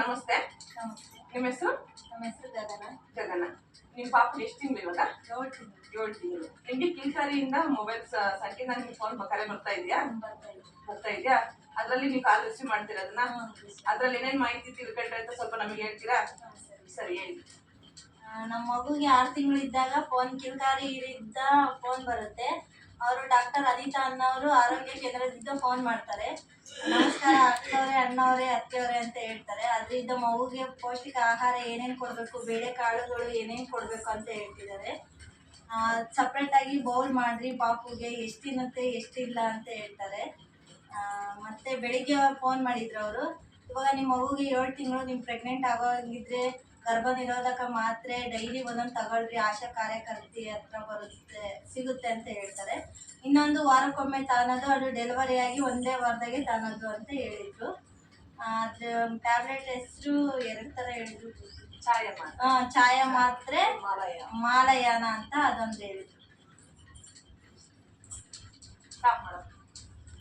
ನಮಸ್ತೆ. ನಮಸ್ತೆ. ನಿಮ್ಮ ಹೆಸರು? ನಮ್ಮ ಹೆಸರು ಗಗನ. ಗಗನ. ನಿಮ್ಮ ಪಾಪು ಎಷ್ಟು ತಿಂಗಳು ಇವಾಗ? 7 ತಿಂಗಳು. 7 ತಿಂಗಳು. ನಿಮಗೆ ಕಿಲ್ಕಾರಿಯಿಂದ ಮೊಬೈಲ್ ಸಂಖ್ಯೆಯಿಂದ ನಿಮ್ಗೆ ಫೋನ್ ಕರೆ ಬರ್ತಾ ಇದೆಯಾ? ಬರ್ತಾ ಇದೆಯಾ? ಅದರಲ್ಲಿ ನೀವು ಕಾಲ್ ರಿಸೀವ್ ಮಾಡ್ತೀರಾ ಅದನ್ನ? ಅದ್ರಲ್ಲಿ ಏನೇನು ಮಾಹಿತಿ ತಿಳ್ಕೊಂಡ್ರೆ ಅಂತ ಸ್ವಲ್ಪ ನಮಗೆ ಹೇಳ್ತೀರಾ? ಸರಿ ಹೇಳಿ. ನಮ್ಮ ಮಗುಗೆ 6 ತಿಂಗಳಿದ್ದಾಗ ಕಿಲ್ಕಾರಿ ಇದ್ದ ಫೋನ್ ಬರುತ್ತೆ. ಅವರು ಡಾಕ್ಟರ್ ಅನಿತಾ ಅನ್ನೋರು ಆರೋಗ್ಯ ಕೇಂದ್ರದಿಂದ ಫೋನ್ ಮಾಡ್ತಾರೆ. ನಮಸ್ಕಾರ ಅಕ್ಕವ್ರೆ, ಅಣ್ಣವ್ರೆ, ಅತ್ತೆಯವರೇ ಅಂತ ಹೇಳ್ತಾರೆ. ಅದರಿಂದ ಮಗುಗೆ ಪೌಷ್ಟಿಕ ಆಹಾರ ಏನೇನು ಕೊಡಬೇಕು, ಬೇಳೆಕಾಳುಗಳು ಏನೇನು ಕೊಡಬೇಕು ಅಂತ ಹೇಳ್ತಿದ್ದಾರೆ. ಸಪ್ರೇಟಾಗಿ ಬೌಲ್ ಮಾಡಿರಿ ಪಾಪುಗೆ, ಎಷ್ಟು ತಿನ್ನುತ್ತೆ ಎಷ್ಟಿಲ್ಲ ಅಂತ ಹೇಳ್ತಾರೆ. ಮತ್ತು ಬೆಳಿಗ್ಗೆ ಫೋನ್ ಮಾಡಿದ್ರು ಅವರು, ಇವಾಗ ನಿಮ್ಮ ಮಗುಗೆ 7 ತಿಂಗಳು, ನೀವು ಪ್ರೆಗ್ನೆಂಟ್ ಆಗೋಂಗಿದ್ರೆ ಗರ್ಭ ನಿರೋಧಕ ಮಾತ್ರೆ ಡೈಲಿ ಒಂದೊಂದು ತಗೊಳ್ರಿ, ಆಶಾ ಕಾರ್ಯಕರ್ತಿ ಹತ್ರ ಸಿಗುತ್ತೆ ಅಂತ ಹೇಳ್ತಾರೆ. ಇನ್ನೊಂದು ವಾರಕ್ಕೊಮ್ಮೆ ತಾನದು, ಅದು ಡೆಲಿವರಿ ಆಗಿ 1 ವಾರದಾಗೆ ತಾನದು ಅಂತ ಹೇಳಿದ್ರು. ಅದ್ರ ಟ್ಯಾಬ್ಲೆಟ್ ಹೆಸರು 2 ಥರ ಹೇಳಿದ್ರು. ಛಾಯಾ ಮಾತ್ರೆ, ಮಾಲಯಾನ ಅಂತ ಅದೊಂದು ಹೇಳಿದ್ರು.